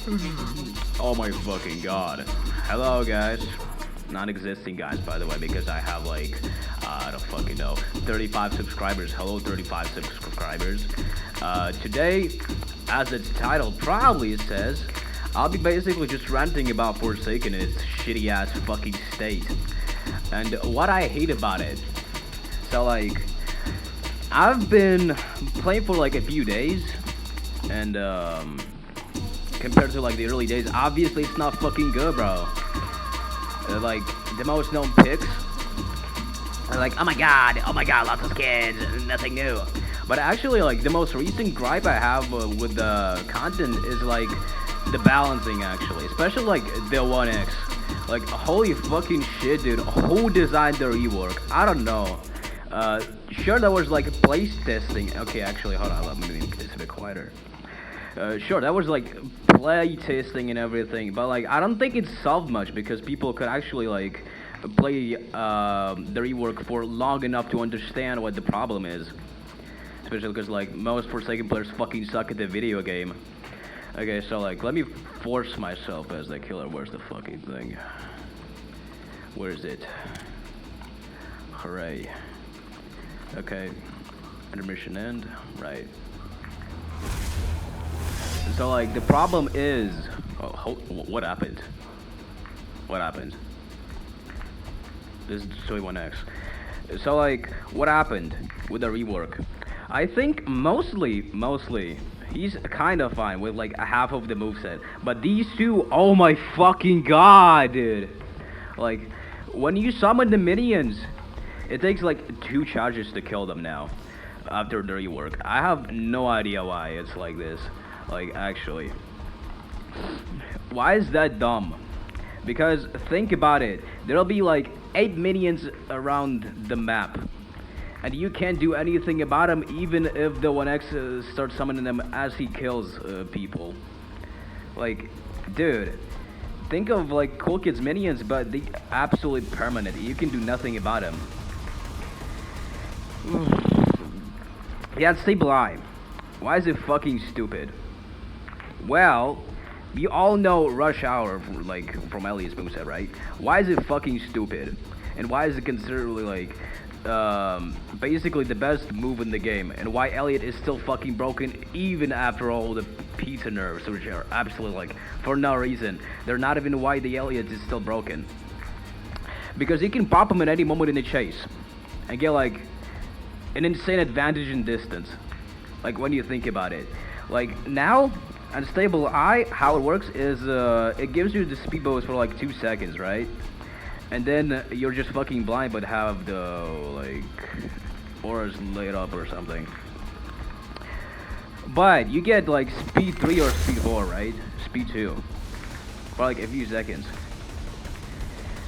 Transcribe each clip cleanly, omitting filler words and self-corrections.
Oh my fucking god. Hello guys. Non-existing guys, by the way, because I have like, I don't fucking know, 35 subscribers. Hello 35 subscribers. Today, as its title probably says, I'll be basically just ranting about Forsaken in its shitty ass fucking state. And what I hate about it. So like, I've been playing for like a few days, and compared to like the early days, obviously it's not fucking good, bro. Like the most known picks are like, oh my god, lots of skins, nothing new. But actually, like the most recent gripe I have with the content is like the balancing, actually, especially like the 1x. Like holy fucking shit, dude, who designed the rework? I don't know. Sure, that was like place testing. Okay, actually, hold on, let me make this a bit quieter. Sure, that was like play testing and everything, but like I don't think it solved much because people could actually like play the rework for long enough to understand what the problem is. Especially because like most Forsaken players fucking suck at the video game. Okay, so like let me force myself as the killer. Where's the fucking thing? Where is it? Hooray. Okay, intermission end, right. So like the problem is, what happened? What happened? This is Soy 1x. So like, what happened with the rework? I think mostly, he's kind of fine with like a half of the moveset. But these two, oh my fucking god, dude. Like, when you summon the minions, it takes like 2 charges to kill them now, after the rework. I have no idea why it's like this. Like, actually. Why is that dumb? Because, think about it. There'll be like 8 minions around the map. And you can't do anything about them even if the 1x starts summoning them as he kills people. Like, dude. Think of like Cool Kid's minions, but they absolutely permanent. You can do nothing about them. Yeah, stay blind. Why is it fucking stupid? Well, you all know Rush Hour, like, from Elliot's moveset, right? Why is it fucking stupid? And why is it considerably, like, basically the best move in the game? And why Elliot is still fucking broken even after all the pizza nerves, which are absolutely, like, for no reason. They're not even why the Elliot is still broken. Because you can pop him at any moment in the chase. And get, like, an insane advantage in distance. Like, when you think about it. Like, now, Unstable Eye, how it works is, it gives you the speed boost for like 2 seconds, right? And then you're just fucking blind but have the, like, auras laid up or something. But you get like speed 3 or speed 4, right? Speed 2. For like a few seconds.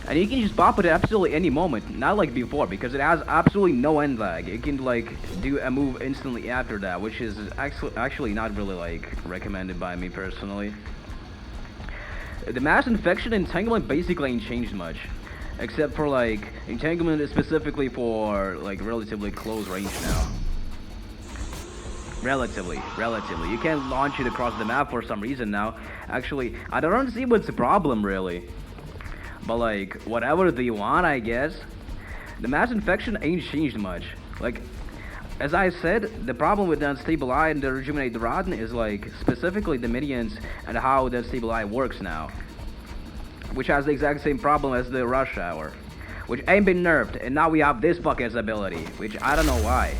And you can just pop it at absolutely any moment, not like before, because it has absolutely no end lag. You can like do a move instantly after that, which is actually not really like recommended by me personally. The mass infection entanglement basically ain't changed much, except for like entanglement is specifically for like relatively close range now. Relatively. You can't launch it across the map for some reason now. Actually, I don't see what's the problem really. But like, whatever they want, I guess. The mass infection ain't changed much. Like, as I said, the problem with the Unstable Eye and the Rejuvenate the Rotten is like, specifically the minions and how the Unstable Eye works now. Which has the exact same problem as the Rush Hour. Which ain't been nerfed, and now we have this fucking ability, which I don't know why.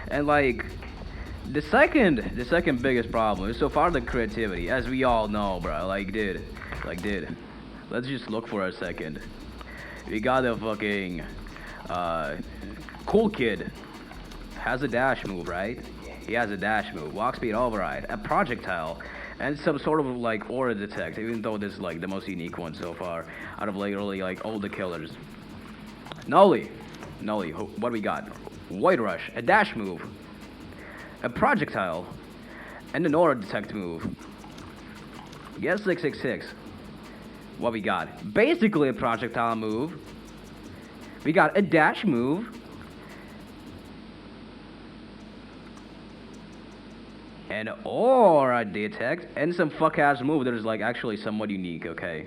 And like, the second biggest problem is so far the creativity, as we all know, bro. Like, dude. Let's just look for a second. We got the fucking Cool Kid has a dash move, right? He has a dash move, walk speed override, a projectile, and some sort of like aura detect. Even though this is like the most unique one so far out of literally like all the killers. Noli, what do we got? Void Rush, a dash move, a projectile, and an aura detect move. Guess 666. What we got? Basically a projectile move. We got a dash move. and or I detect and some fuck ass move that is like actually somewhat unique, okay?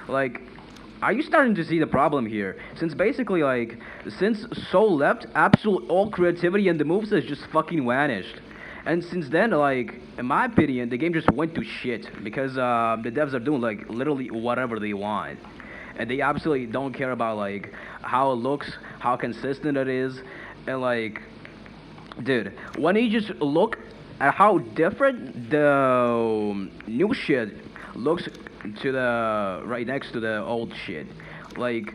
Like, are you starting to see the problem here? Since basically like, since Soul left, absolute all creativity and the moves has just fucking vanished. And since then, like, in my opinion, the game just went to shit because the devs are doing like literally whatever they want. And they absolutely don't care about like how it looks, how consistent it is, and like, dude, when you just look at how different the new shit looks to the right next to the old shit, like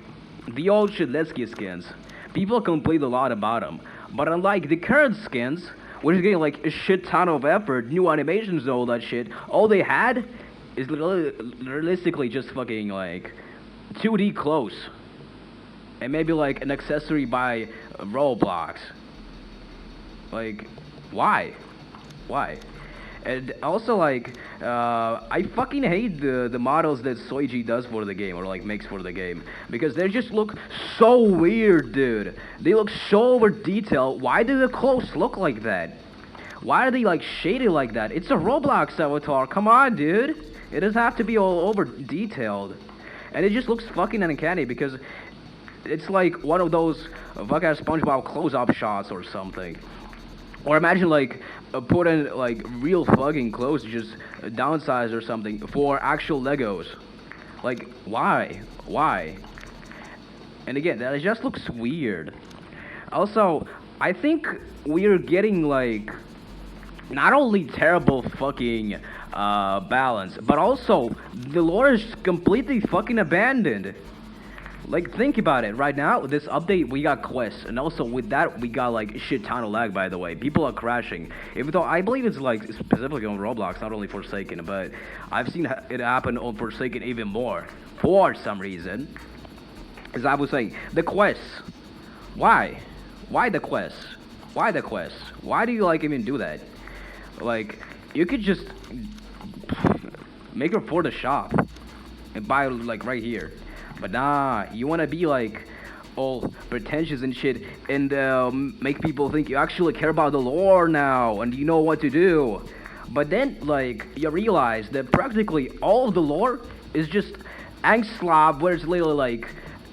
the old shit, let's get skins. People complain a lot about them, but unlike the current skins, which is getting like a shit ton of effort, new animations and all that shit, all they had is literally, realistically just fucking like 2D clothes, and maybe like an accessory by Roblox. Like, why? Why? And also, like, I fucking hate the models that Soiji does for the game, or like makes for the game, because they just look so weird, dude. They look so over detailed. Why do the clothes look like that? Why are they like shaded like that? It's a Roblox avatar. Come on, dude. It doesn't have to be all over detailed. And it just looks fucking uncanny because it's like one of those fucking SpongeBob close-up shots or something. Or imagine like put in like real fucking clothes, just downsize or something for actual Legos. Like, why? Why? And again, that just looks weird. Also, I think we're getting like not only terrible fucking balance, but also the lore is completely fucking abandoned. Like, think about it. Right now, with this update, we got quests, and also with that, we got like shit ton of lag. By the way, people are crashing. Even though I believe it's like specifically on Roblox, not only Forsaken, but I've seen it happen on Forsaken even more for some reason. As I was saying, the quests. Why? Why the quests? Why the quests? Why do you like even do that? Like, you could just make her for the shop and buy like right here. But nah, you wanna be like all pretentious and shit and make people think you actually care about the lore now and you know what to do. But then like you realize that practically all of the lore is just Angslav, where it's literally like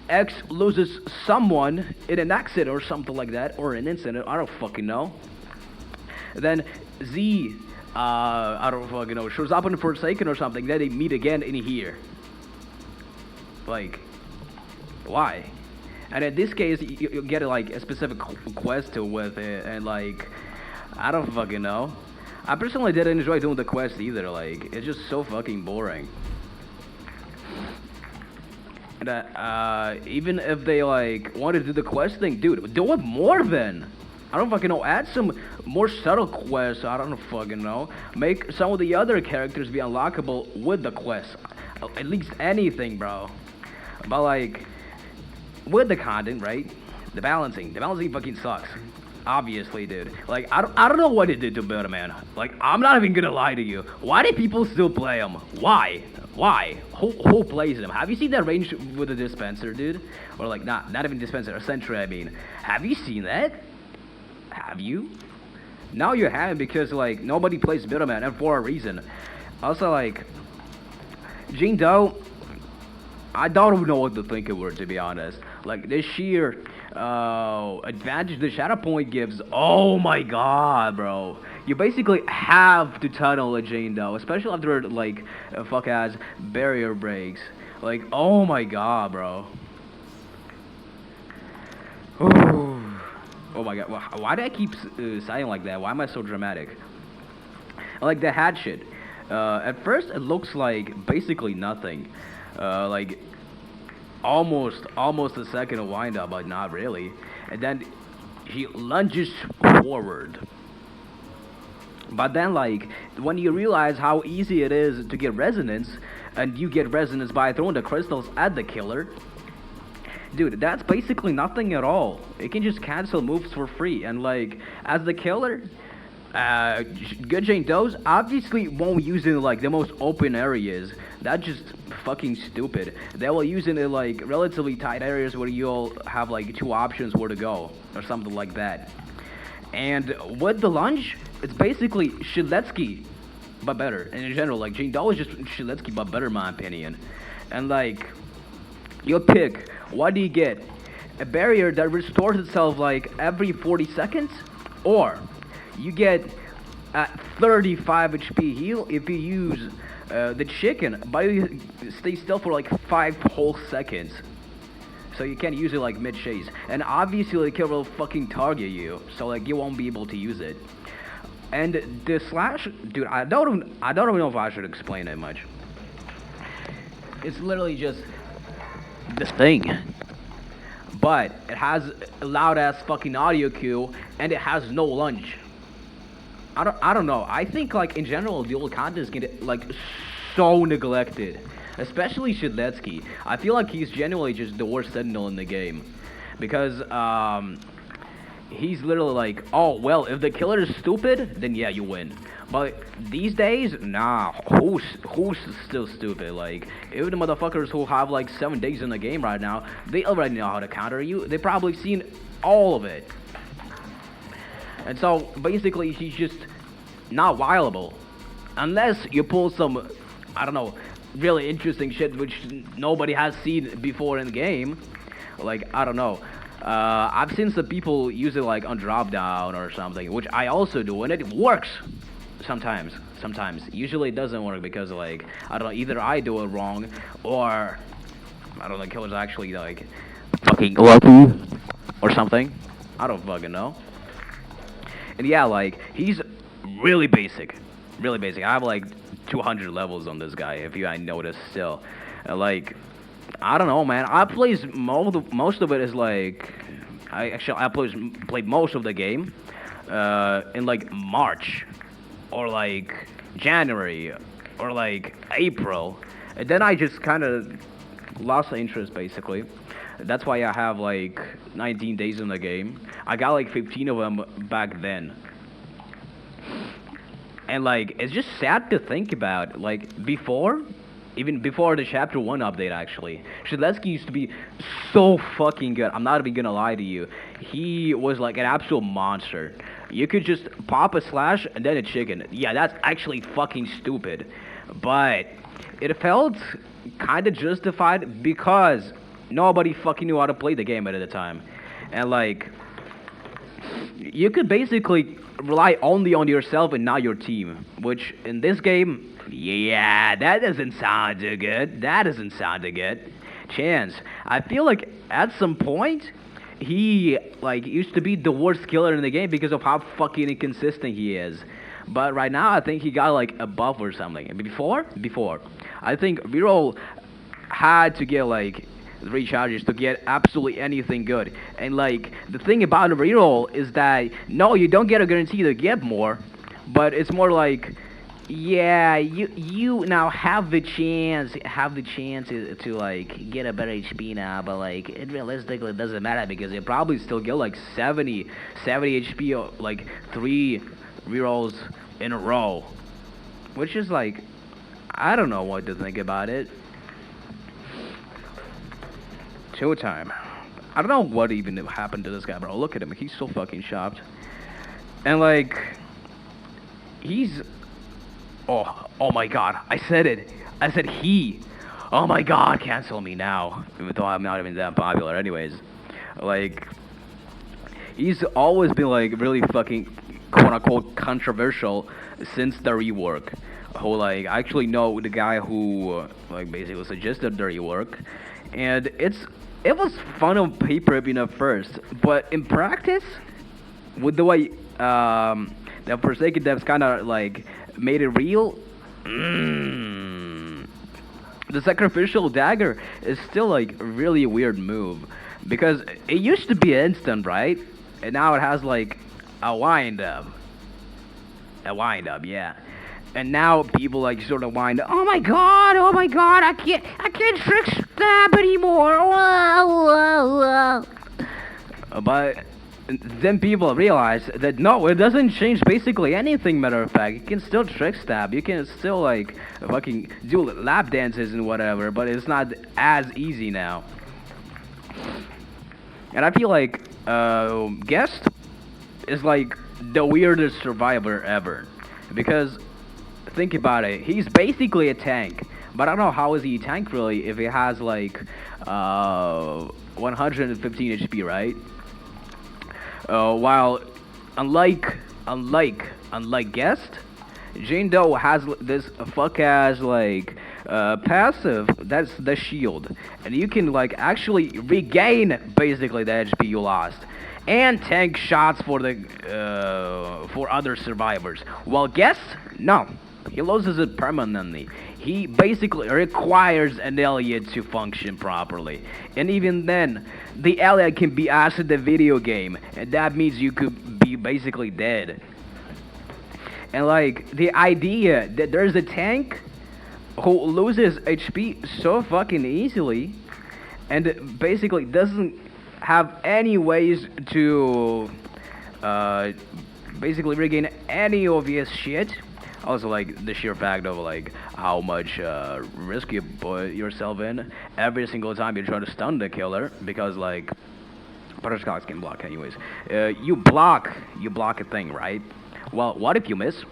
X loses someone in an accident or something like that, or an incident, I don't fucking know. Then Z, I don't fucking know, shows up in Forsaken or something, then they meet again in here. Like, why? And in this case, you get like a specific quest to with it, and like, I don't fucking know. I personally didn't enjoy doing the quest either. Like, it's just so fucking boring. And even if they like wanted to do the quest thing, dude, do it more then. I don't fucking know. Add some more subtle quests. I don't fucking know. Make some of the other characters be unlockable with the quest. At least anything, bro. But like, with the content, right? The balancing fucking sucks. Obviously, dude. Like, I don't know what it did to Builder, man. Like, I'm not even gonna lie to you. Why do people still play them? Why? Why? Who plays them? Have you seen that range with the dispenser, dude? Or like, not even dispenser, a sentry, I mean. Have you seen that? Have you? Now you haven't because like nobody plays Builder, man, and for a reason. Also, like, Jane Doe, I don't even know what to think of her, to be honest. Like, this sheer advantage the Shadow Point gives, oh my god, bro. You basically have to tunnel a Jane Doe, especially after, like, fuck-ass barrier breaks. Like, oh my god, bro. Oh my god, why do I keep saying like that? Why am I so dramatic? Like, the hat shit. At first, it looks like basically nothing. Like almost a second of wind up, but not really. And then he lunges forward. But then, like, when you realize how easy it is to get resonance, and you get resonance by throwing the crystals at the killer, dude, that's basically nothing at all. It can just cancel moves for free. And like, as the killer, good Jane Does obviously won't use it in like the most open areas. That's just fucking stupid. They will use it in like relatively tight areas where you'll have like two options where to go or something like that. And with the lunge, it's basically Shiletsky, but better. And in general, like Jane Doll is just Shiletsky, but better, in my opinion. And like, you pick, what do you get? A barrier that restores itself like every 40 seconds, or you get a 35 HP heal if you use the chicken, but you stay still for like 5 whole seconds. So you can't use it like mid-chase. And obviously the kill will fucking target you, so like you won't be able to use it. And the slash, dude, I don't even know if I should explain it much. It's literally just this thing. But it has a loud ass fucking audio cue and it has no lunge. I don't know. I think like in general dual content is getting like so neglected. Especially Shidletsky. I feel like he's genuinely just the worst sentinel in the game. Because he's literally like, oh well, if the killer is stupid, then yeah, you win. But these days, nah, who's still stupid? Like, even the motherfuckers who have like 7 days in the game right now, they already know how to counter you. They probably seen all of it. And so basically he's just not viable. Unless you pull some, I don't know, really interesting shit which nobody has seen before in the game. Like, I don't know. I've seen some people use it like on drop down or something, which I also do, and it works. Sometimes. Usually it doesn't work because like, I don't know, either I do it wrong or I don't know, the killer's actually like fucking lucky or something. I don't fucking know. And yeah, like, he's really basic. Really basic. I have like 200 levels on this guy, if I notice still. Like, I don't know, man. I plays most of it is like, I played most of the game in like March or like January or like April, and then I just kind of lost the interest basically. That's why I have like 19 days in the game. I got like 15 of them back then. And like, it's just sad to think about, like, even before the chapter 1 update actually, Shiletsky used to be so fucking good. I'm not even gonna lie to you. He was like an absolute monster. You could just pop a slash and then a chicken. Yeah, that's actually fucking stupid. But it felt kind of justified because nobody fucking knew how to play the game at the time. And like, you could basically rely only on yourself and not your team, which in this game, yeah, that doesn't sound too good. Chance, I feel like at some point he like used to be the worst killer in the game because of how fucking inconsistent he is. But right now I think he got like a buff or something. Before I think reroll had to get like 3 charges to get absolutely anything good. And like, the thing about a reroll is that no, you don't get a guarantee to get more, but it's more like, yeah, you now have the chance to like get a better HP now, but like it realistically doesn't matter because you probably still get like 70 HP or like 3 rerolls in a row, which is like, I don't know what to think about it. Showtime. I don't know what even happened to this guy, bro. Look at him. He's so fucking shocked. And like, he's... Oh my god. I said it. I said he. Oh my god, cancel me now. Even though I'm not even that popular anyways. Like, he's always been like really fucking quote-unquote controversial since the rework. Who like, I actually know the guy who like basically suggested the rework. And it was fun on paper, you know, first, but in practice, with the way the Forsaken devs kind of like made it real, the sacrificial dagger is still like a really weird move because it used to be instant, right? And now it has like a wind up, yeah. And now people like sort of wind up. Oh my god! I can't trick stab anymore. But then people realize that no, it doesn't change basically anything. Matter of fact, you can still trick stab. You can still like fucking do lap dances and whatever, but it's not as easy now. And I feel like guest is like the weirdest survivor ever. Because think about it, he's basically a tank. But I don't know how is he a tank really if he has like 115 HP, right? While unlike Guest, Jane Doe has this fuck ass like passive that's the shield, and you can like actually regain basically the HP you lost, and tank shots for other survivors. While Guest, no, he loses it permanently. He basically requires an Elliot to function properly. And even then, the Elliot can be asked in the video game, and that means you could be basically dead. And like, the idea that there's a tank who loses HP so fucking easily, and basically doesn't have any ways to basically regain any of his shit. Also, like, the sheer fact of, like, how much risk you put yourself in every single time you try to stun the killer, because, like, Butterscotch can block anyways. You block a thing, right? Well, what if you miss?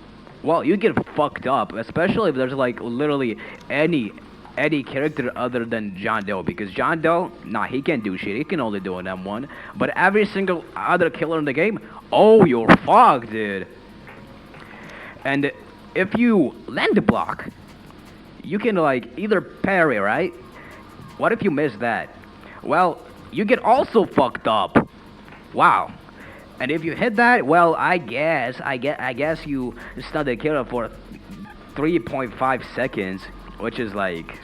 Well, you get fucked up, especially if there's, like, literally any character other than John Doe, because John Doe, nah, he can't do shit, he can only do an M1, but every single other killer in the game, oh, you're fucked, dude. And if you land the block, you can like either parry, right? What if you miss that? Well, you get also fucked up. Wow. And if you hit that, well, I guess you stun the killer for 3.5 seconds, which is like,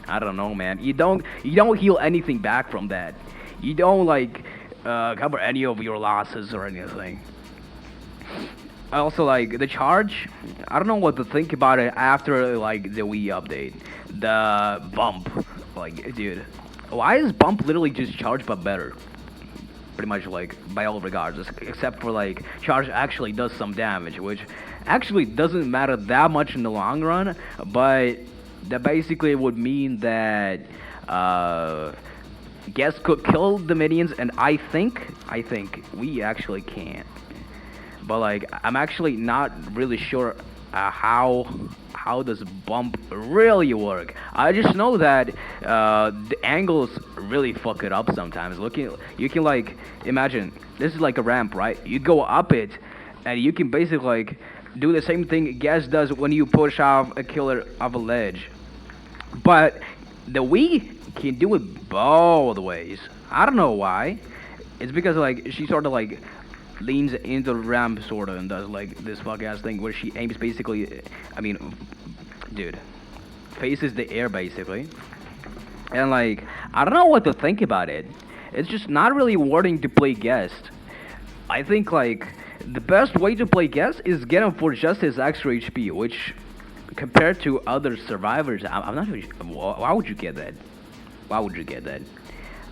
I don't know, man. You don't heal anything back from that. You don't like cover any of your losses or anything. Also, like, the charge, I don't know what to think about it after, like, the Wii update. The bump, like, dude, why is bump literally just charge but better? Pretty much, like, by all regards, except for, like, charge actually does some damage, which actually doesn't matter that much in the long run, but that basically would mean that, Guest could kill the minions, and I think we actually can't. But like, I'm actually not really sure how does bump really work. I just know that the angles really fuck it up sometimes. You can like imagine this is like a ramp, right? You go up it, and you can basically like do the same thing Guest does when you push off a killer off a ledge. But the Wii can do it both ways. I don't know why. It's because like she sort of like leans into the ramp sort of and does like this fuck ass thing where she aims basically, I mean, dude, faces the air basically. And like, I don't know what to think about it. It's just not really rewarding to play Guest. I think like the best way to play Guest is get him for just his extra HP, which compared to other survivors, I'm not really sure. Why would you get that? Why would you get that?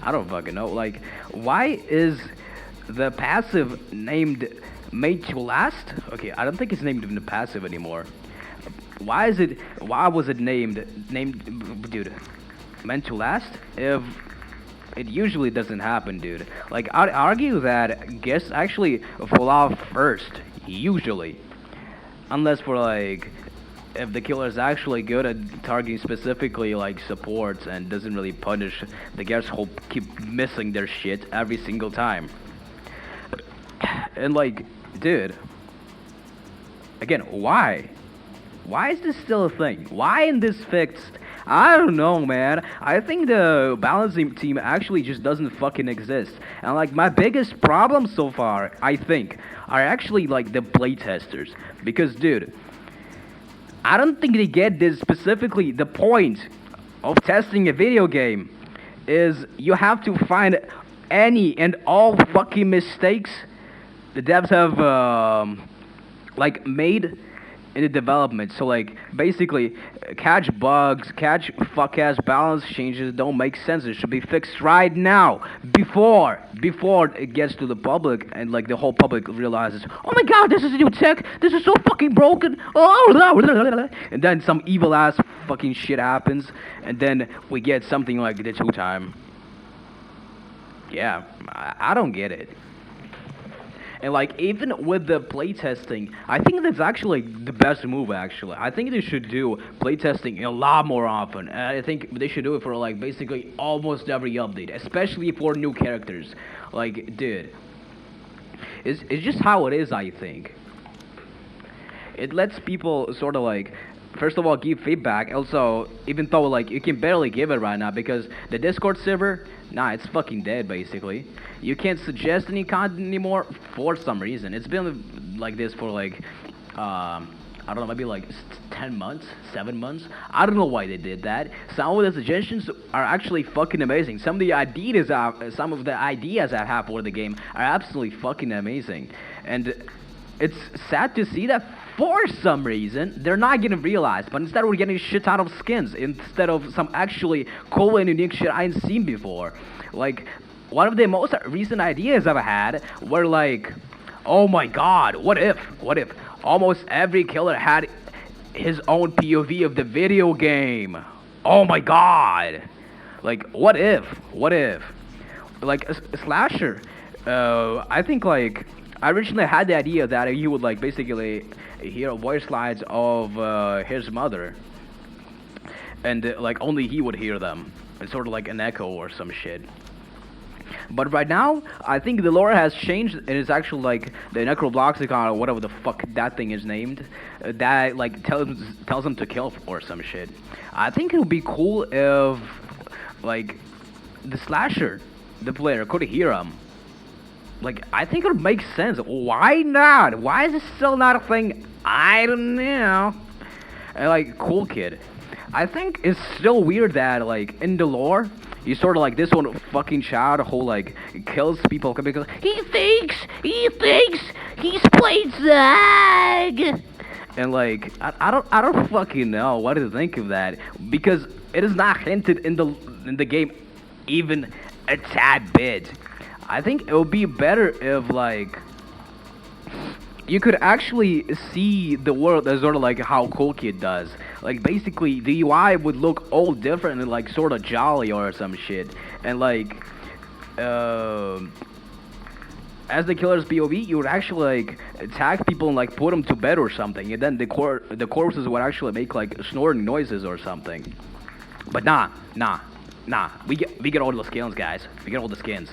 I don't fucking know. Like, why is the passive named Made to Last? Okay, I don't think it's named in the passive anymore. Why was it named, dude, Meant to Last? If it usually doesn't happen, dude. Like, I'd argue that Guests actually fall off first, usually. Unless for, like, if the killer is actually good at targeting specifically, like, supports and doesn't really punish the Guests who keep missing their shit every single time. And like, dude, again, why? Why is this still a thing? Why isn't this fixed? I don't know, man. I think the balancing team actually just doesn't fucking exist. And like, my biggest problem so far, I think, are actually like the playtesters. Because, dude, I don't think they get this specifically. The point of testing a video game is you have to find any and all fucking mistakes the devs have like made in the development. So like, basically, catch bugs, catch fuck ass balance changes that don't make sense. It should be fixed right now, before it gets to the public and like the whole public realizes, oh my god, this is new tech, this is so fucking broken. Oh, and then some evil ass fucking shit happens, and then we get something like the 2-time. Yeah, I don't get it. And like even with the playtesting, I think that's actually the best move. Actually, I think they should do playtesting a lot more often. And I think they should do it for like basically almost every update, especially for new characters. Like, dude, it's just how it is. I think it lets people sort of like first of all give feedback. Also, even though like you can barely give it right now because the Discord server, nah, it's fucking dead basically. You can't suggest any content anymore for some reason. It's been like this for like I don't know, maybe like 10 months, 7 months. I don't know why they did that. Some of the suggestions are actually fucking amazing. Some of the ideas I have for the game are absolutely fucking amazing. And it's sad to see that for some reason they're not getting realized, but instead we're getting a shit ton of skins instead of some actually cool and unique shit I ain't seen before. Like one of the most recent ideas I've had were like, oh my god, what if almost every killer had his own POV of the video game? Oh my god. Like what if like a slasher, I think like I originally had the idea that he would like basically hear voice lines of his mother, and like only he would hear them. It's sort of like an echo or some shit. But right now, I think the lore has changed, and it's actually like the Necrobloxicon or whatever the fuck that thing is named, that like tells him to kill or some shit. I think it would be cool if like the slasher, the player, could hear him. Like, I think it would make sense. Why not? Why is this still not a thing? I don't know. And, like, cool kid. I think it's still weird that, like, in the lore, you sort of like this one fucking child who, like, kills people because he thinks he's played Zag. And, like, I don't fucking know what to think of that because it is not hinted in the game even a tad bit. I think it would be better if, like, you could actually see the world as sort of like how Cool Kid does. Like, basically, the UI would look all different and, like, sort of jolly or some shit. And, like, as the killer's POV, you would actually, like, attack people and, like, put them to bed or something. And then the corpses would actually make, like, snorting noises or something. But nah. We get all the skins, guys. We get all the skins.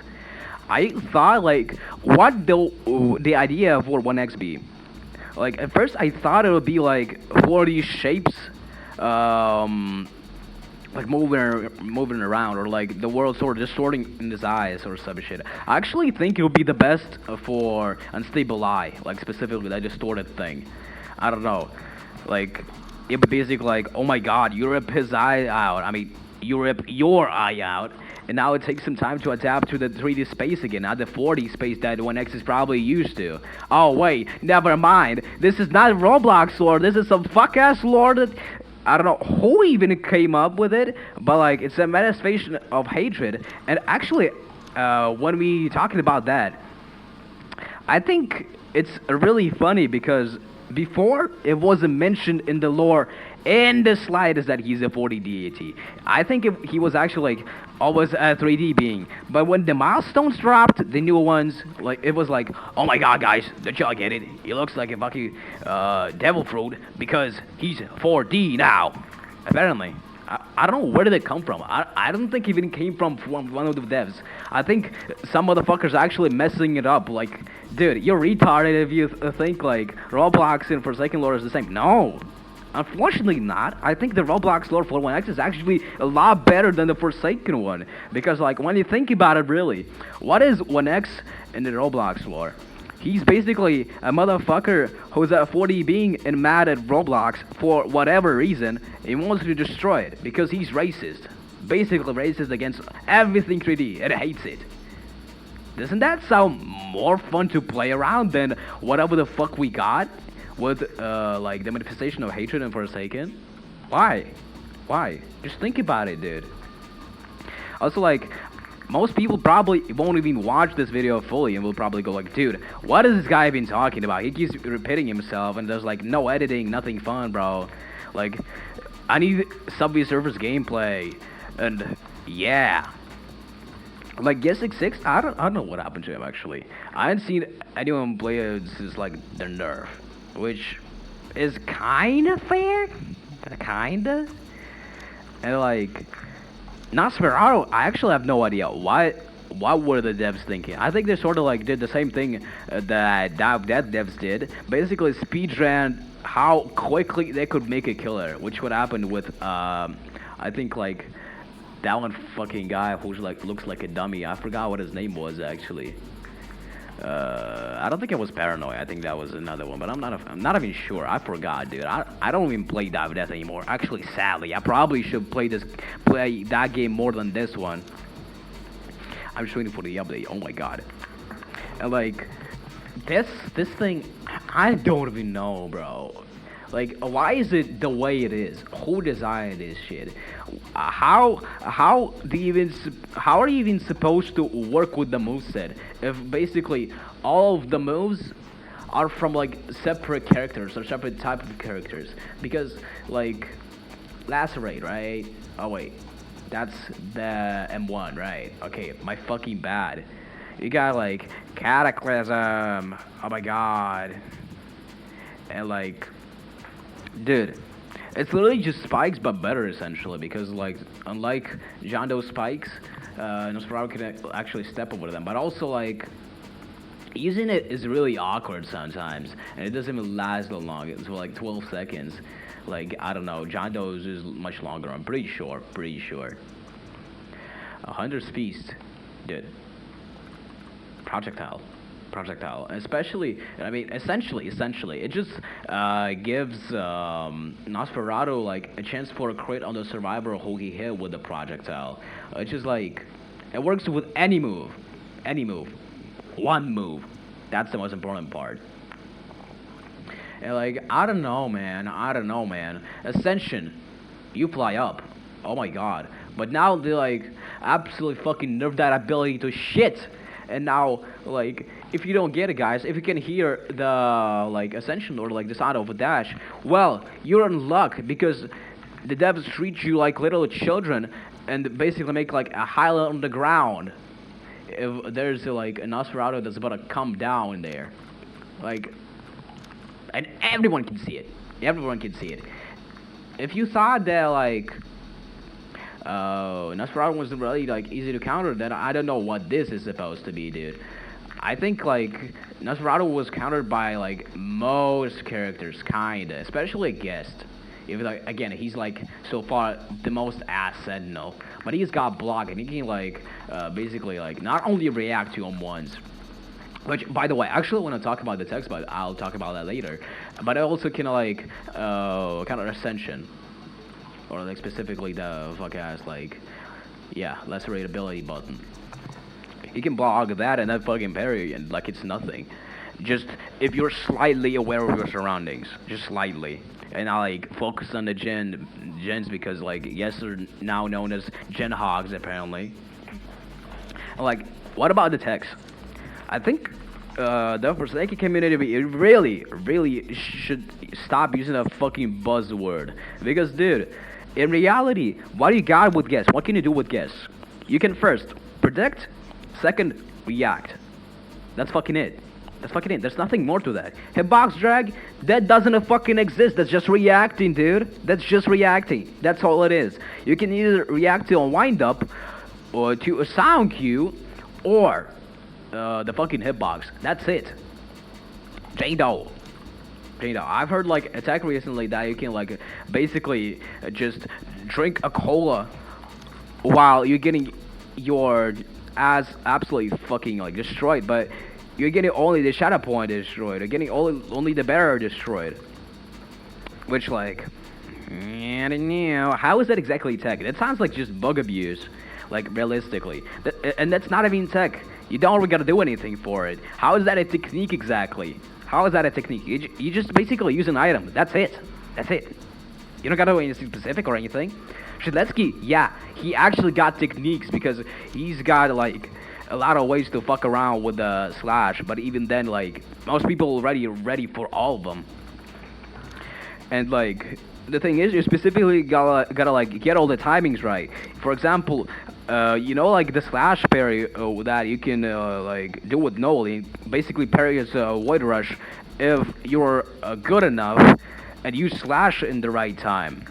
I thought, like, what the idea for 1x be? Like, at first I thought it would be, like, 40 shapes, like, moving around, or, like, the world sort of distorting in his eyes or some shit. I actually think it would be the best for Unstable Eye, like, specifically that distorted thing. I don't know. Like, it would be basically like, oh my god, you rip his eye out. I mean, you rip your eye out. And now it takes some time to adapt to the 3D space again, not the 4D space that 1x is probably used to. Oh wait, never mind. This is not Roblox lore, this is some fuck-ass lore that... I don't know who even came up with it, but like, it's a manifestation of hatred. And actually, when we talking about that, I think it's really funny because before, it wasn't mentioned in the lore in the slightest that he's a 4D deity. I think he was actually like always a 3D being. But when the milestones dropped, the new ones, like it was like, oh my god, guys, don't y'all get it? He looks like a fucking devil fruit because he's 4D now. Apparently. I don't know where did it come from. I don't think it even came from one of the devs. I think some motherfuckers actually messing it up. Like, dude, you're retarded if you think like Roblox and Forsaken lore is the same. No. Unfortunately not. I think the Roblox lore for 1x is actually a lot better than the Forsaken one. Because like when you think about it really, what is 1x in the Roblox lore? He's basically a motherfucker who's a 4D being and mad at Roblox for whatever reason. He wants to destroy it because he's racist. Basically racist against everything 3D and hates it. Doesn't that sound more fun to play around than whatever the fuck we got with like the manifestation of hatred and Forsaken? Why? Just think about it, dude. Also, like, most people probably won't even watch this video fully and will probably go like, dude, what is this guy been talking about? He keeps repeating himself and there's like no editing, nothing fun, bro. Like, I need Subway Surfers gameplay. And yeah. Like Guess 6, I don't know what happened to him actually. I haven't seen anyone play it since like the nerf, which is kind of fair, kinda. And like Nosferatu, I actually have no idea what were the devs thinking. I think they sort of like did the same thing that that devs did. Basically, speedran how quickly they could make a killer, which would happen with I think like that one fucking guy who's like looks like a dummy. I forgot what his name was actually. I don't think it was Paranoid. I think that was another one, but I'm not even sure. I forgot, dude. I don't even play Dive Death anymore. Actually, sadly, I probably should play that game more than this one. I'm just waiting for the update. Oh my god. And like this thing, I don't even know, bro. Like, why is it the way it is? Who designed this shit? How are you even supposed to work with the moveset if basically all of the moves are from like separate characters or separate type of characters? Because like Lacerate, right? Oh wait, that's the M1, right? Okay, my fucking bad. You got like Cataclysm. Oh my god. And like, dude, it's literally just spikes but better essentially, because like unlike Jando's spikes, Nosferatu can actually step over them, but also like using it is really awkward sometimes, and it doesn't even last that long. It's like 12 seconds. Like, I don't know, Jando's is much longer, I'm pretty sure. 100 Feast, dude. Projectile, especially, I mean, essentially, it just gives Nosferatu like a chance for a crit on the survivor who he hit with the projectile. It's just like, it works with any move, one move. That's the most important part. And like, I don't know, man. Ascension, you fly up. Oh my god. But now they like absolutely fucking nerf that ability to shit. And now, like, if you don't get it, guys, if you can hear the, like, Ascension or, like, the sound of a dash, well, you're in luck, because the devs treat you like little children and basically make, like, a highlight on the ground if there's, like, a Nosferatu that's about to come down in there. Like, and everyone can see it. If you thought that, like, Nosferatu was really like easy to counter, then I don't know what this is supposed to be, dude. I think like Nosferatu was countered by like most characters, kinda, especially Guest. Even like, again, he's like so far the most ass sentinel, but he's got block and he can like basically like not only react to him once. Which, by the way, I actually want to talk about the text, but I'll talk about that later. But I also can like counter Ascension. Or like specifically the fuck ass like, yeah, lacerate ability button. You can block that and then fucking parry and like it's nothing. Just if you're slightly aware of your surroundings, just slightly. And I like focus on the gens because like yes, they're now known as gen hogs apparently. Like, what about the text? I think the Forsaken community really should stop using that fucking buzzword, because dude, in reality, what do you got with Guess? What can you do with Guess? You can first predict, second react. That's fucking it. There's nothing more to that. Hitbox drag, that doesn't fucking exist. That's just reacting, dude. That's all it is. You can either react to a wind up, or to a sound cue, or the fucking hitbox. That's it. Jado. I've heard like attack recently that you can like basically just drink a cola while you're getting your ass absolutely fucking like destroyed, but you're getting only the shadow point destroyed, or getting only the barrier destroyed. Which like, I don't know. How is that exactly tech? That sounds like just bug abuse, like realistically. And that's not even tech. You don't really gotta do anything for it. How is that a technique exactly? You just basically use an item. That's it. You don't gotta do anything specific or anything. Shiletsky, yeah, he actually got techniques because he's got like a lot of ways to fuck around with the slash. But even then, like most people already ready for all of them. And like the thing is, you specifically gotta like get all the timings right. For example, you know, like the slash parry that you can like do with Noli. Basically, parry is Void Rush if you're good enough and you slash in the right time.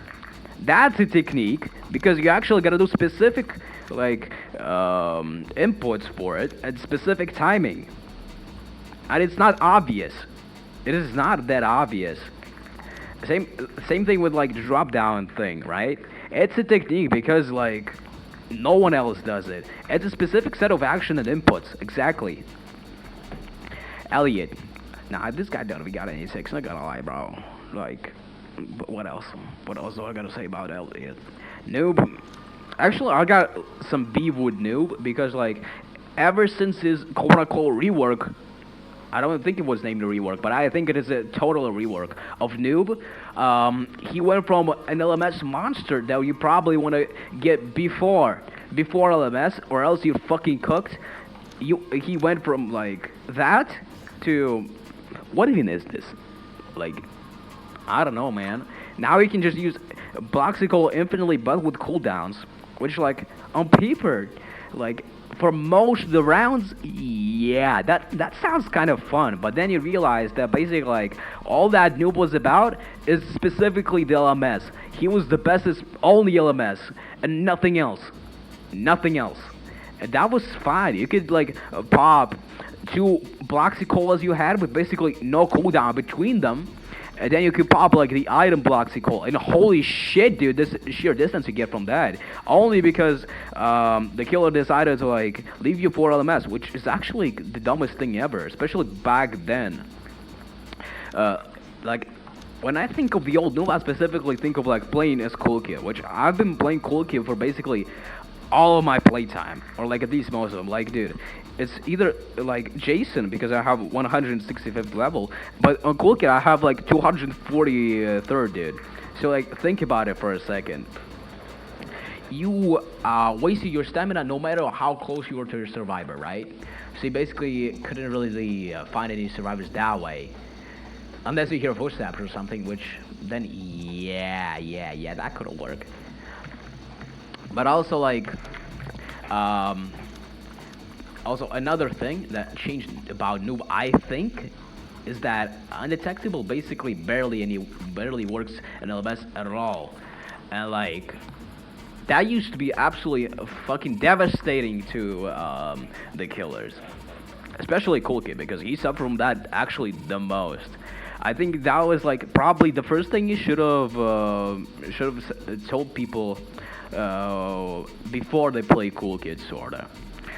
That's a technique because you actually gotta do specific like inputs for it and specific timing, and it's not obvious. It is not that obvious. Same thing with like the drop down thing, right? It's a technique because like no one else does it. It's a specific set of action and inputs. Exactly. Elliot. Nah, this guy don't even got any six. Not gonna lie, bro. Like, what else? What else do I gotta say about Elliot? Noob. Actually, I got some beef with Noob because like, ever since his quote-unquote rework, I don't think it was named a rework, but I think it is a total rework of Noob. He went from an LMS monster that you probably want to get before LMS, or else you fucking cooked. He went from like that to what even is this? Like, I don't know, man. Now you can just use Bloxical infinitely, but with cooldowns, which like on paper, like for most of the rounds, yeah, that sounds kind of fun. But then you realize that basically like all that Noob was about is specifically the LMS. He was the bestest only LMS and nothing else, nothing else. And that was fine. You could like pop two Bloxicolas you had with basically no cooldown between them. And then you could pop like the item Bloxical, and holy shit, dude, this sheer distance you get from that. Only because the killer decided to like leave you for LMS, which is actually the dumbest thing ever, especially back then. Like when I think of the old Noob, I specifically think of like playing as Cool Kid, which I've been playing Cool Kid for basically all of my playtime, or like at least most of them. Like, dude, it's either like Jason because I have 165th level, but on Cool Kid I have like 243rd, dude. So like, think about it for a second. You wasted your stamina no matter how close you were to your survivor, right? So you basically couldn't really find any survivors that way, unless you hear footsteps or something. Which then, yeah, that couldn't work. But also like, also another thing that changed about Noob, I think, is that undetectable basically barely works in LMS at all, and like that used to be absolutely fucking devastating to the killers, especially Cool Kid, because he suffered from that actually the most. I think that was like probably the first thing you should have told people before they play Cool Kid, sorta.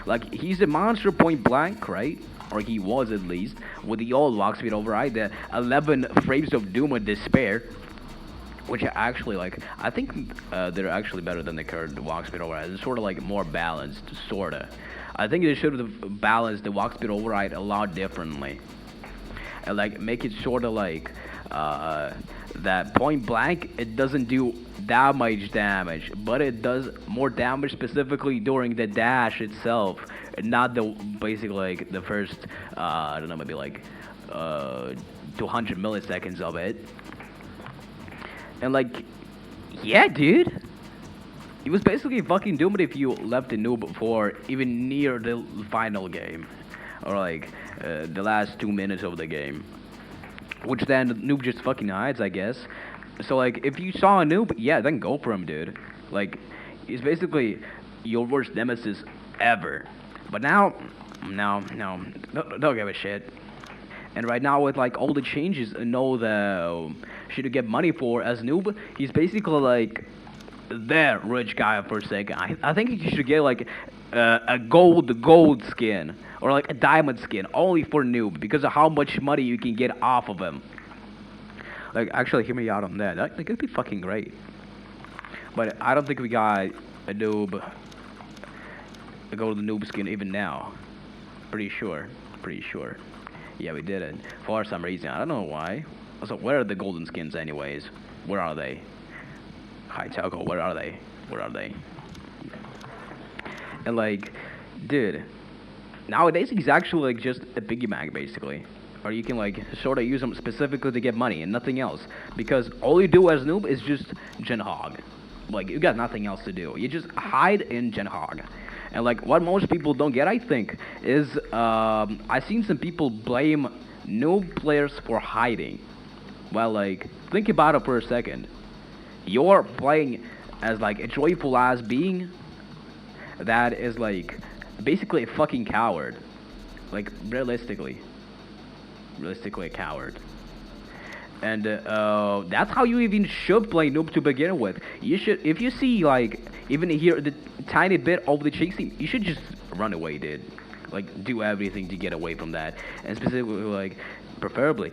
Like, he's a monster point blank, right? Or he was at least, with the old walk speed override, the 11 frames of doom and despair, which are actually like, I think they're actually better than the current walk speed override. It's sort of like more balanced, sorta. I think they should have balanced the walk speed override a lot differently, and like make it sort of like that point blank, it doesn't do that much damage, but it does more damage specifically during the dash itself, not the basically like the first I don't know, maybe like 200 milliseconds of it. And like, yeah, dude, it was basically fucking doomed if you left the Noob before even near the final game, or like the last 2 minutes of the game, which then the Noob just fucking hides, I guess. So like, if you saw a Noob, yeah, then go for him, dude. Like, he's basically your worst nemesis ever. But now, no, don't give a shit. And right now, with like all the changes, know the shit to get money for as Noob, he's basically like the rich guy for a second. I think you should get like a gold skin, or like a diamond skin only for Noob, because of how much money you can get off of him. Like, actually, hear me out on that. That could be fucking great. But I don't think we got a Noob, a golden Noob skin even now. Pretty sure. Yeah, we did it for some reason. I don't know why. Also, where are the golden skins anyways? Where are they? Hi, Telco, where are they? And like, dude, nowadays he's actually like just a piggy bank basically. Or you can like sort of use them specifically to get money and nothing else. Because all you do as Noob is just Gen Hog. Like, you got nothing else to do. You just hide in Gen Hog. And, like, what most people don't get, I think, is I've seen some people blame noob players for hiding. Well, like, think about it for a second. You're playing as, like, a joyful-ass being that is, like, basically a fucking coward. Like, realistically a coward. And that's how you even should play noob to begin with. You should, if you see, like, even hear the tiny bit of the chasing, you should just run away, dude. Like, do everything to get away from that. And specifically, like, preferably,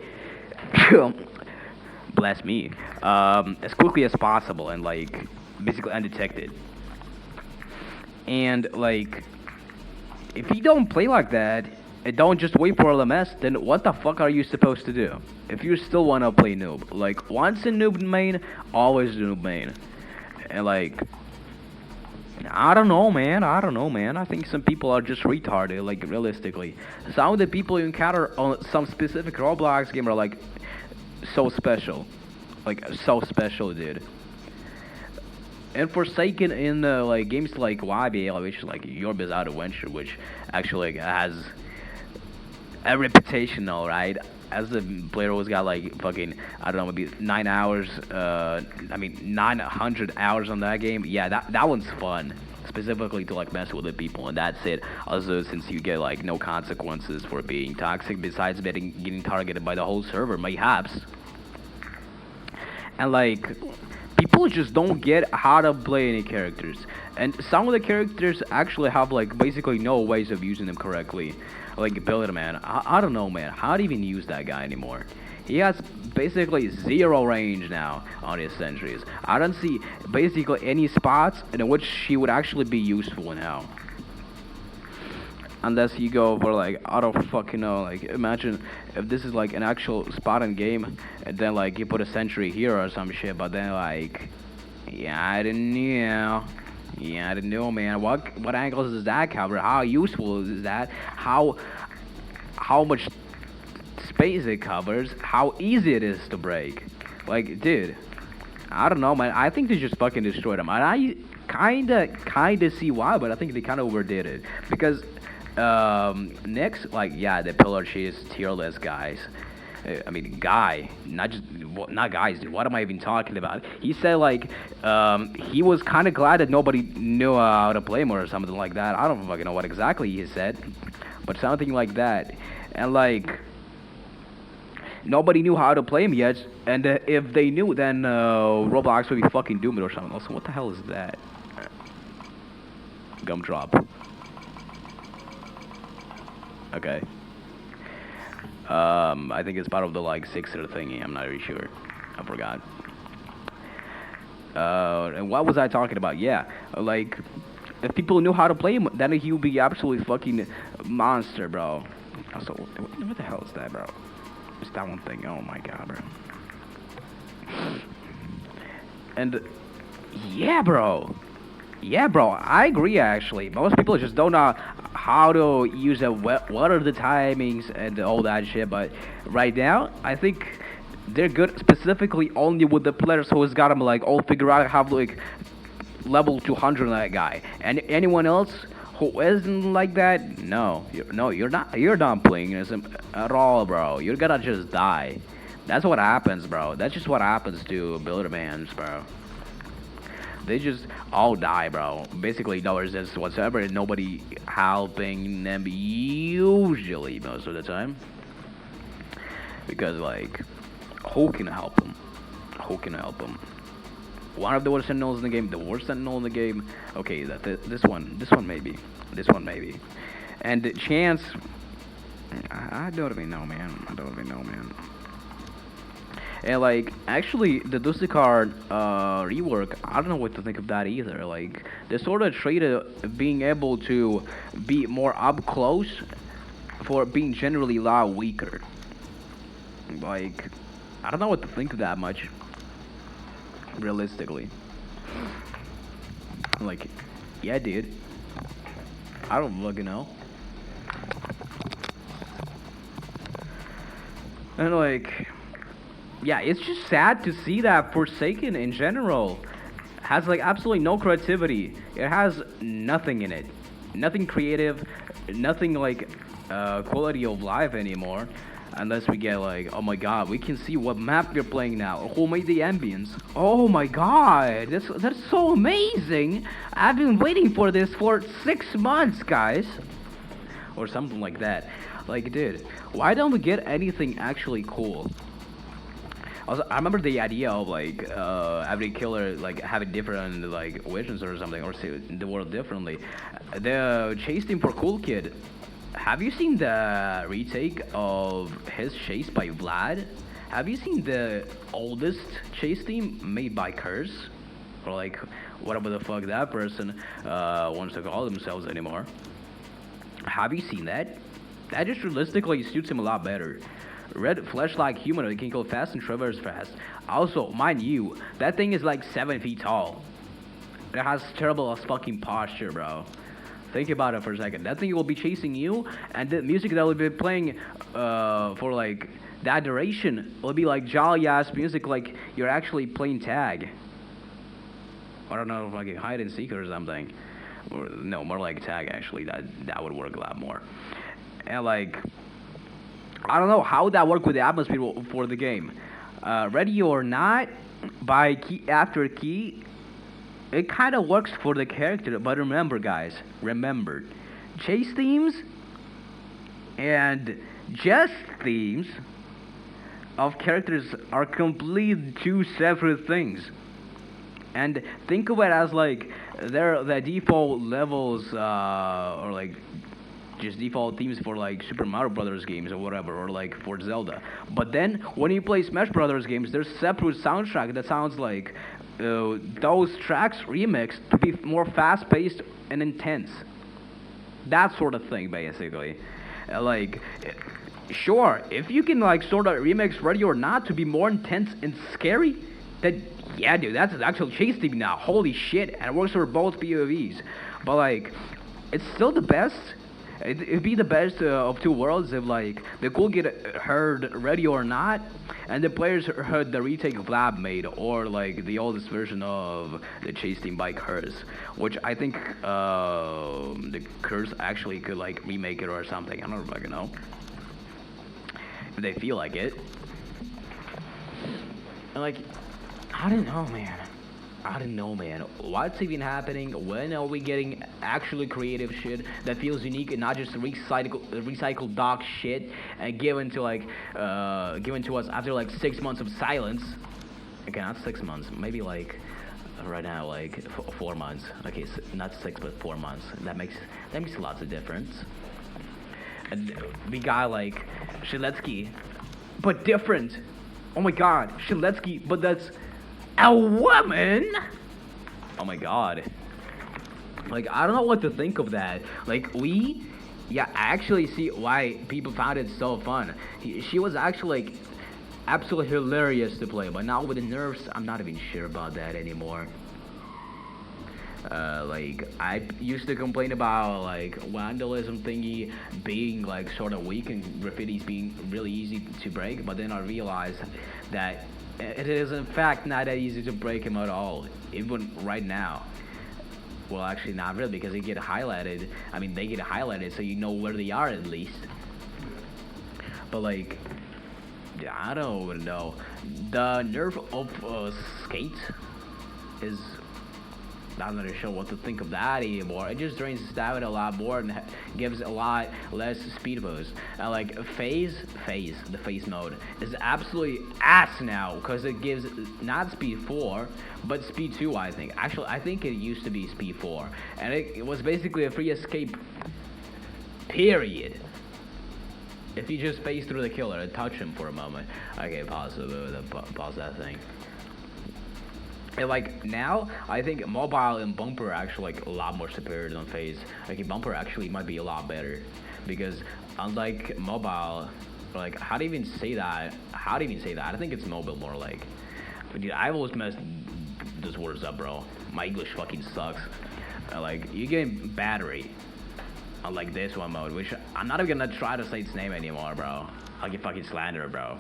bless me, as quickly as possible and, like, basically undetected. And, like, if you don't play like that, and don't just wait for LMS, then what the fuck are you supposed to do? If you still want to play noob. Like, once in noob main, always noob main. And, like, I don't know, man. I think some people are just retarded, like, realistically. Some of the people you encounter on some specific Roblox game are, like, so special. Like, so special, dude. And Forsaken in, like, games like YBL, which is, like, Your Bizarre Adventure, which actually has a reputation, alright? As a player who's got, like, fucking, I don't know, maybe 9 hours, 900 hours on that game. Yeah, that one's fun. Specifically to, like, mess with the people, and that's it. Also, since you get, like, no consequences for being toxic, besides getting targeted by the whole server, mayhaps. And, like, people just don't get how to play any characters. And some of the characters actually have, like, basically no ways of using them correctly. Like, Billy, man, I don't know, man. How to even use that guy anymore? He has basically 0 range now on his sentries. I don't see basically any spots in which he would actually be useful now. Unless you go for, like, I don't fucking know, like, imagine if this is, like, an actual spot in game, and then, like, you put a sentry here or some shit, but then, like, yeah, I didn't know, man. What angles does that cover? How useful is that? How much space it covers? How easy it is to break? Like, dude, I don't know, man. I think they just fucking destroyed him, and I kinda see why, but I think they kinda overdid it because next, like, yeah, the pillar chase tier list guys. I mean, guy, not guys, dude. What am I even talking about? He said, like, he was kind of glad that nobody knew how to play him or something like that. I don't fucking know what exactly he said, but something like that. And, like, nobody knew how to play him yet, and if they knew, then Roblox would be fucking doomed or something. Also, what the hell is that? Gumdrop. Okay. I think it's part of the, like, Sixer thingy. I'm not really sure. I forgot. And what was I talking about? Yeah, like, if people knew how to play him, then he would be absolutely fucking monster, bro. Also, what the hell is that, bro? It's that one thing. Oh my god, bro. And yeah, bro. Yeah, bro. I agree. Actually, most people just don't know how to use it. What are the timings and all that shit? But right now, I think they're good specifically only with the players who's got them, like, all figured out, have, like, level 200 on that guy. And anyone else who isn't like that, no, you're not playing as him at all, bro. You're gonna just die. That's what happens, bro. That's just what happens to Buildermans, bro. They just all die, bro. Basically, no resistance whatsoever, and nobody helping them usually most of the time. Because, like, who can help them? Who can help them? One of the worst sentinels in the game, the worst sentinel in the game. Okay, this one maybe. And the chance, I don't even know, man. And, like, actually, the Dustikar rework, I don't know what to think of that either. Like, they sort of treated being able to be more up close for being generally a lot weaker. Like, I don't know what to think of that much, realistically. Like, yeah, dude. I don't fucking know. And, like, yeah, it's just sad to see that Forsaken in general has like absolutely no creativity. It has nothing in it, nothing creative, nothing like quality of life anymore. Unless we get like, oh my god, we can see what map you're playing now. Who made the ambience? Oh my god, that's so amazing. I've been waiting for this for 6 months, guys, or something like that. Like, dude, why don't we get anything actually cool? Also, I remember the idea of like every killer like having different like visions or something, or see the world differently. The chase team for Cool Kid. Have you seen the retake of his chase by Vlad? Have you seen the oldest chase team made by Curse? Or like whatever the fuck that person wants to call themselves anymore? Have you seen that? That just realistically suits him a lot better. Red flesh-like humanoid can go fast and traverse fast. Also, mind you, that thing is like 7 feet tall. It has terrible as fucking posture, bro. Think about it for a second. That thing will be chasing you, and the music that will be playing for like that duration will be like jolly ass music, like you're actually playing tag. I don't know, like hide and seek or something. Or, no, more like tag actually. That would work a lot more. And like, I don't know how that worked with the atmosphere for the game. Ready or Not by Key After Key. It kind of works for the character, but remember, guys, remember, chase themes and just themes of characters are completely two separate things. And think of it as like they're the default levels, or like just default themes for like Super Mario Brothers games or whatever, or like for Zelda. But then when you play Smash Brothers games, there's separate soundtrack that sounds like those tracks remixed to be more fast-paced and intense. That sort of thing, basically. Like, sure, if you can like sort of remix Ready or Not to be more intense and scary, then yeah, dude, that's an actual chase theme now. Holy shit, and it works for both POVs. But like, it's still the best. It'd be the best of two worlds if like the cool kid heard Ready or Not, and the players heard the retake Vlad made, or like the oldest version of the chase team by Curse, which I think the Curse actually could like remake it or something. I don't fucking know if they feel like it. And like, I don't know, man. I don't know, man. What's even happening? When are we getting actually creative shit that feels unique and not just recycled dog shit and given to like given to us after like 6 months of silence? Okay, not 6 months. Maybe like right now, like 4 months. Okay, so not 6 but 4 months. That makes lots of difference. And we got like Shiletsky, but different. Oh my God, Shiletsky, but that's a woman? Oh my god. Like, I don't know what to think of that. Like, I actually see why people found it so fun. She was actually, like, absolutely hilarious to play, but now with the nerfs, I'm not even sure about that anymore. Like, I used to complain about, like, vandalism thingy being, like, sort of weak and graffitis being really easy to break, but then I realized that it is in fact not that easy to break him at all, even right now. Well, actually not really, because they get highlighted. I mean, they get highlighted so you know where they are at least. But like, I don't even know. The nerf of skate is, I'm not sure what to think of that anymore. It just drains stamina a lot more and gives a lot less speed boost. And like the phase mode is absolutely ass now because it gives not speed 4 but speed 2. I think actually I think it used to be speed 4, and it was basically a free escape. Period. If you just phase through the killer and touch him for a moment. Okay, pause that thing. And like now, I think mobile and bumper are actually like a lot more superior than phase. Like bumper actually might be a lot better, because unlike mobile, like how do you even say that? I think it's mobile more like. But dude, I've always messed those words up, bro. My English fucking sucks. Like you get battery, unlike this one mode, which I'm not even gonna try to say its name anymore, bro. I'll get fucking slandered, bro.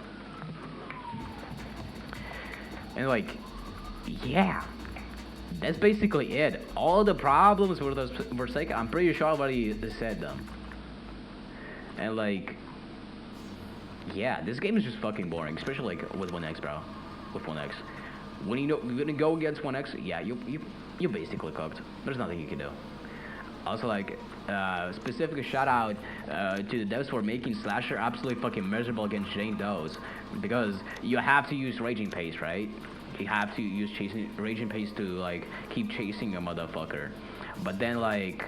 And like. Yeah, that's basically it. All the problems were like, I'm pretty sure I already said them. And like, yeah, this game is just fucking boring, especially like with 1x, bro. With 1x, when you're gonna go against 1x, yeah, you basically cooked. There's nothing you can do. Also, like, specific shout out to the devs for making Slasher absolutely fucking miserable against Jane Doe's, because you have to use Raging Pace, right? You have to use Raging Pace to like keep chasing a motherfucker, but then like,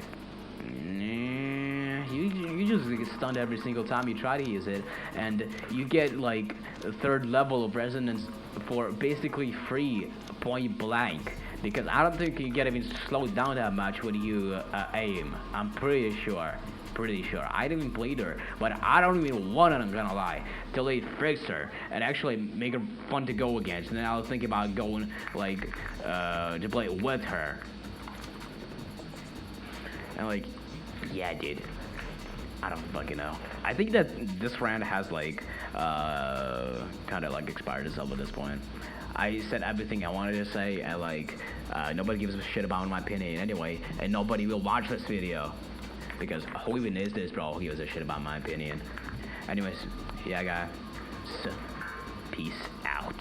you just get stunned every single time you try to use it, and you get like a third level of resonance for basically free, point blank. Because I don't think you get even slowed down that much when you aim. I'm pretty sure. I didn't even play her, but I don't even want it, I'm gonna lie, till they fix her and actually make her fun to go against. And then I'll think about going like to play with her. And like, yeah, dude, I don't fucking know. I think that this round has like kind of like expired itself at this point. I said everything I wanted to say, and like, nobody gives a shit about my opinion anyway, and nobody will watch this video, because who even is this bro who gives a shit about my opinion? Anyways, yeah guys, peace out.